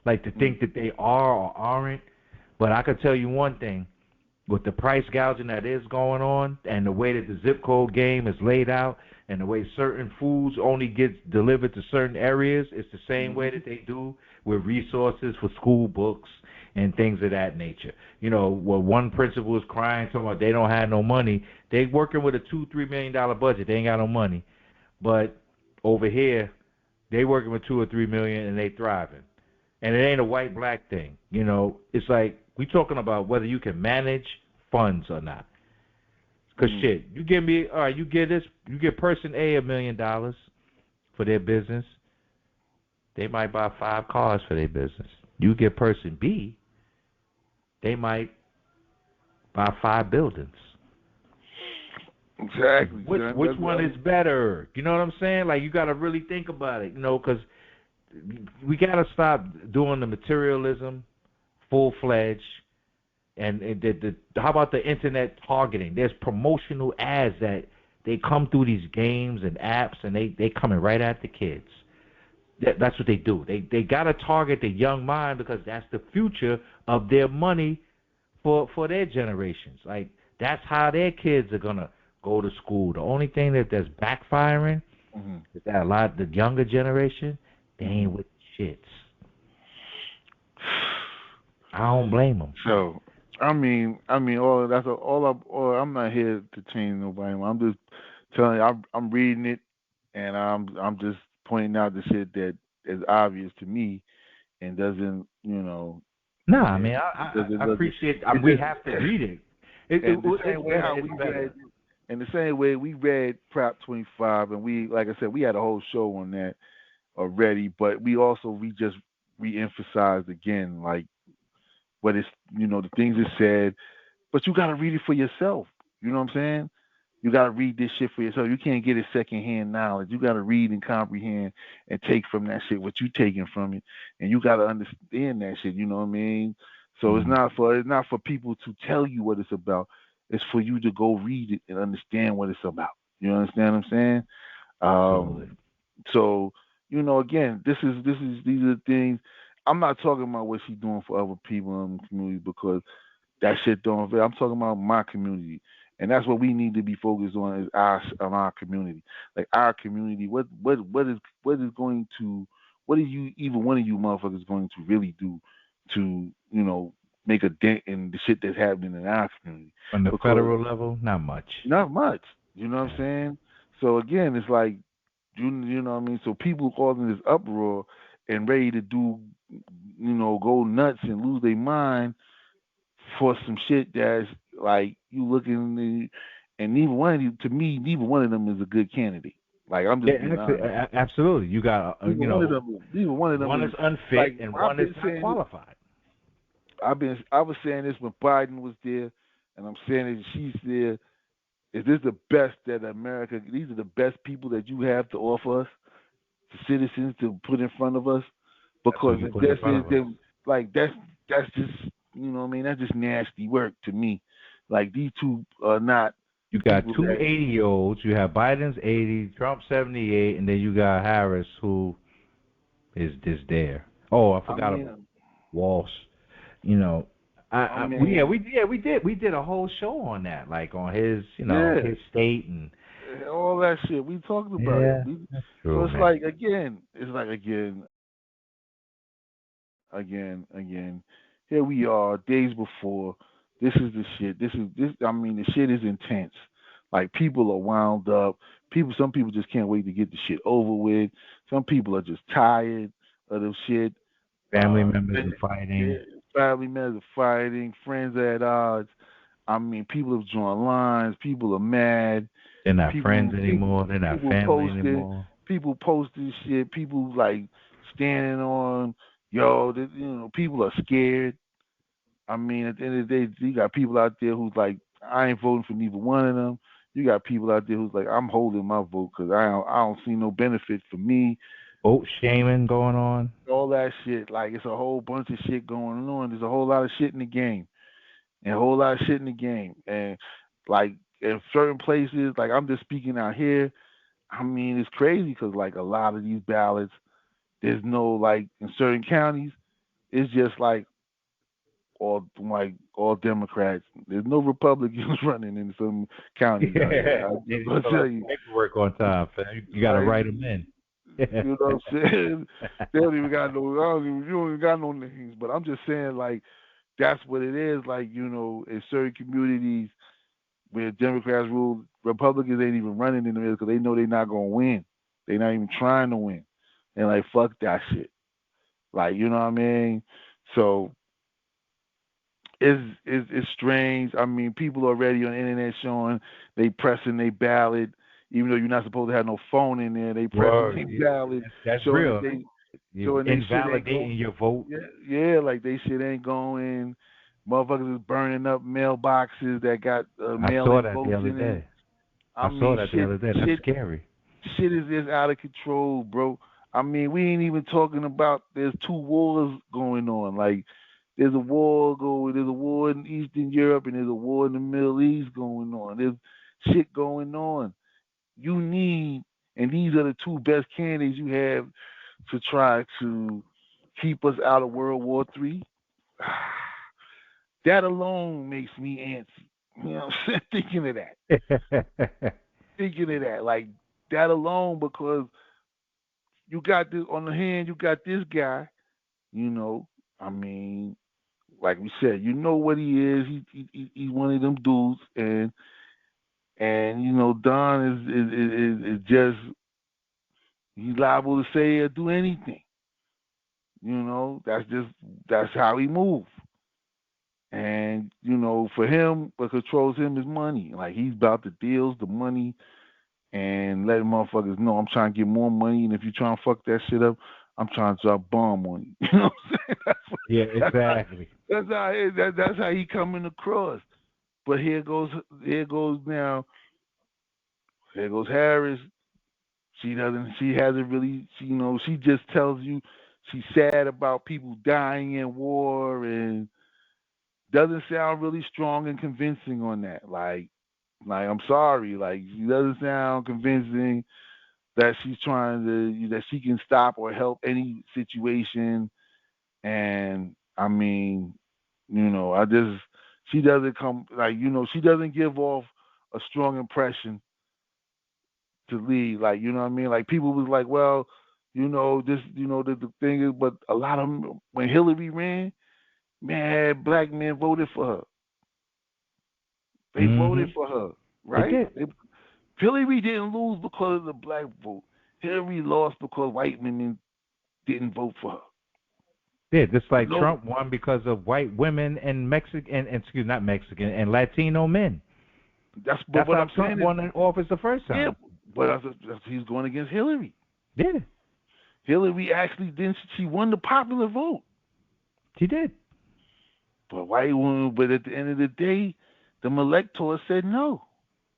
like to think that they are or aren't. But I can tell you one thing: with the price gouging that is going on, and the way that the zip code game is laid out, and the way certain foods only get delivered to certain areas, it's the same way that they do with resources for school books and things of that nature. You know, where one principal is crying, talking about they don't have no money. They working with a $2-3 million budget. They ain't got no money. But over here, they working with 2 or 3 million and they thriving. And it ain't a white black thing. You know, it's like we talking about whether you can manage funds or not. Cause shit, you give me all right, you give person A $1 million for their business, they might buy 5 cars for their business. You give person B, they might buy 5 buildings. Exactly. Which one is better? You know what I'm saying? Like you got to really think about it. You know, because we got to stop doing the materialism full fledged. And how about the internet targeting? There's promotional ads that they come through these games and apps, and they coming right at the kids. That's what they do. They got to target the young mind because that's the future of their money for their generations. Like that's how their kids are gonna go to school. The only thing that's backfiring is that a lot of the younger generation they ain't with shits. I don't blame them. So all of that's all. I'm not here to change nobody. I'm just telling you, I'm reading it, and I'm just pointing out the shit that is obvious to me and doesn't, No, I mean I appreciate. We have to read it. And the same way how it's we better. read, in the same way we read Prop 25, and we, like I said, we had a whole show on that already, but we just re-emphasized again, like what is, the things it said, but you got to read it for yourself. You know what I'm saying? You got to read this shit for yourself. You can't get it secondhand knowledge. You got to read and comprehend and take from that shit what you taking from it, and you got to understand that shit. You know what I mean? So it's not for people to tell you what it's about. It's for you to go read it and understand what it's about. You understand what I'm saying? So again, these are the things. I'm not talking about what she's doing for other people in the community because that shit don't avail. I'm talking about my community, and that's what we need to be focused on is our community, like our community. What is going to what are you even one of you motherfuckers going to really do to make a dent in the shit that's happening in our community? On the federal level, not much. Not much. You know what I'm saying? So again, it's like you know what I mean. So people causing this uproar and ready to do go nuts and lose their mind for some shit that's like you looking and neither one of you, to me, neither one of them is a good candidate. Like I'm just being honest. Absolutely. You got neither one of them one is unfit like, and one is not qualified. I was saying this when Biden was there, and I'm saying it. She's there. Is this the best that America? These are the best people that you have to offer us, the citizens to put in front of us. Because if this is them, like that's just what I mean. That's just nasty work to me. Like these two are not. You got two 80-year-olds. You have Biden's 80, Trump 78, and then you got Harris who is just there. Oh, I forgot about Walsh. We did a whole show on that, like on his his state and all that shit. We talked about it. So it's like again. Here we are, days before. This is the shit. This. I mean, the shit is intense. Like people are wound up. Some people just can't wait to get the shit over with. Some people are just tired of the shit. Family members are fighting. Friends are at odds. I mean, people have drawn lines. People are mad. They're not friends anymore. They're not family anymore. People posting shit. People like standing on, people are scared. I mean, at the end of the day, you got people out there who's like, I ain't voting for neither one of them. You got people out there who's like, I'm holding my vote because I don't see no benefit for me. Vote shaming going on. All that shit. Like, it's a whole bunch of shit going on. There's a whole lot of shit in the game. And like, in certain places, like, I'm just speaking out here. I mean, it's crazy because, like, a lot of these ballots, there's no, like, in certain counties, It's just like all Democrats. There's no Republicans running in some counties out here. Yeah, I'm they just didn't gonna fill tell out the you, paperwork on time, fam. You got to like write them in. you know what I'm saying. They don't even got no. I don't even, you don't even got no names. But I'm just saying, like that's what it is. Like in certain communities where Democrats rule, Republicans ain't even running in the middle because they know they're not gonna win. They're not even trying to win. And like fuck that shit. Like you know what I mean. So it's strange. I mean, people already on the internet showing they pressing their ballot, even though you're not supposed to have no phone in there. They pressing Word, their yeah, ballot, that's showing that real. they You showing they shit ain't going. invalidating your vote. Yeah, yeah, like they shit ain't going. Motherfuckers is burning up mailboxes that got I saw mail-in that the votes other in it. day. I I saw mean, that the other day. That's shit, scary. shit is just out of control, bro. I mean, we ain't even talking about there's two wars going on. Like there's a war in Eastern Europe and there's a war in the Middle East going on. There's shit going on. You need and these are the two best candidates you have to try to keep us out of World War III. That alone makes me antsy. You know what I'm saying? Thinking of that. Thinking of that. Like that alone because you got this on the hand, you got this guy, you know. I mean, like we said, you know what he is. He's one of them dudes, and Don is just he's liable to say or do anything. That's how he moves. And for him, what controls him is money. Like he's about the deals, the money, and letting motherfuckers know I'm trying to get more money. And if you trying to fuck that shit up, I'm trying to drop bomb on you. You know what I'm saying? Yeah, That's how exactly. that's how he coming across. But here goes now. Here goes Harris. She hasn't really. She just tells you she's sad about people dying in war and doesn't sound really strong and convincing on that. Like I'm sorry, like she doesn't sound convincing that she's trying to that she can stop or help any situation. And I mean, I just she doesn't come like she doesn't give off a strong impression to lead. Like what I mean? Like people was like, well, this, the thing is, but a lot of them when Hillary ran, man, black men voted for her. They voted Hmm. for her, They right? did. Hillary didn't lose because of the black vote. Hillary lost because white women didn't vote for her. Yeah, just But like no, Trump won because of white women and Mexican, and excuse not Mexican and Latino men. but That's what how I'm Trump saying is, won in office the first yeah, time. but he's going against Hillary. Yeah, Hillary actually didn't. She won the popular vote, he did. but white women. But at the end of the day, the electors said no.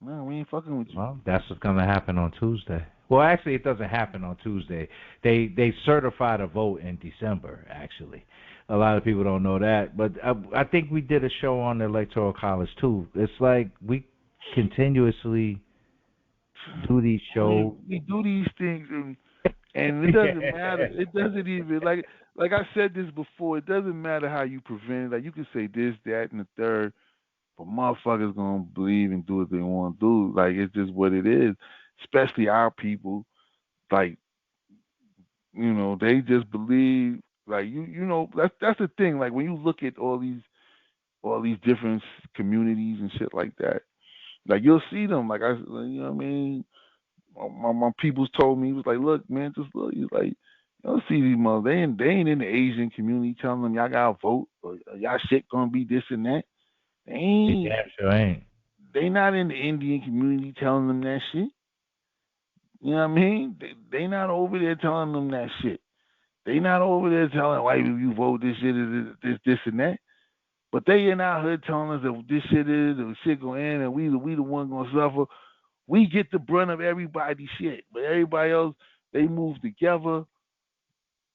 No, we ain't fucking with you. Well, that's what's gonna happen on Tuesday. Well, actually, it doesn't happen on Tuesday. They certify the vote in December. Actually, a lot of people don't know that, but I think we did a show on the Electoral College too. It's like we continuously do these shows. We do these things, and it doesn't matter. It doesn't even like I said this before. It doesn't matter how you prevent it. Like you can say this, that, and the third, but motherfuckers gonna believe and do what they want to do. Like it's just what it is. Especially our people. Like they just believe. Like that's the thing. Like when you look at all these different communities and shit like that. Like you'll see them. Like what I mean. My peoples told me, he was like, look, man, just look. He's like, you don't see these mothers. They ain't in the Asian community telling them y'all gotta vote or y'all shit gonna be this and that. They They ain't. damn sure ain't. They not in the Indian community telling them that shit. You know what I mean? They not over there telling them that shit. They not over there telling white people you vote this shit is this and that. But they in our hood telling us that this shit is, the shit gonna end, and we the one gonna suffer. We get the brunt of everybody's shit, but everybody else they move together.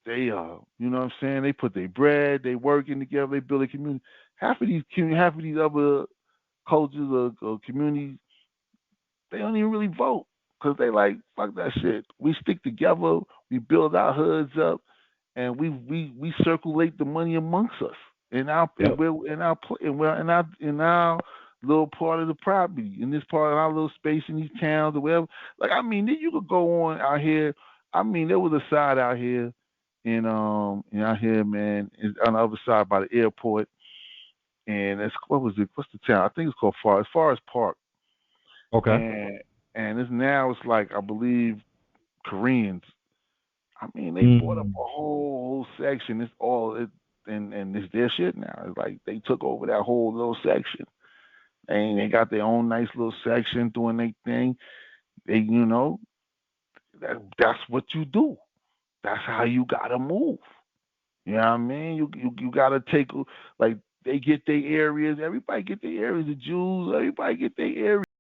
They you know what I'm saying? They put their bread, they working together, they build a community. Half of these other cultures or communities, they don't even really vote because they like fuck that shit. We stick together, we build our hoods up, and we circulate the money amongst us in our Yep. in our little part of the property, in this part of our little space in these towns or whatever. Like I mean, then you could go on out here. I mean, there was a side out here out here, man, on the other side by the airport, and it's what was it? What's the town? I think it's called Forest Park, Okay. and it's like I believe Koreans. I mean, they bought up Mm. a whole section. It's all it, and it's their shit now. It's like they took over that whole little section. They got their own nice little section doing their thing. They, that's what you do. That's how you gotta move. You know what I mean? You gotta take like they get their areas. Everybody get their areas. The Jews, everybody get their areas.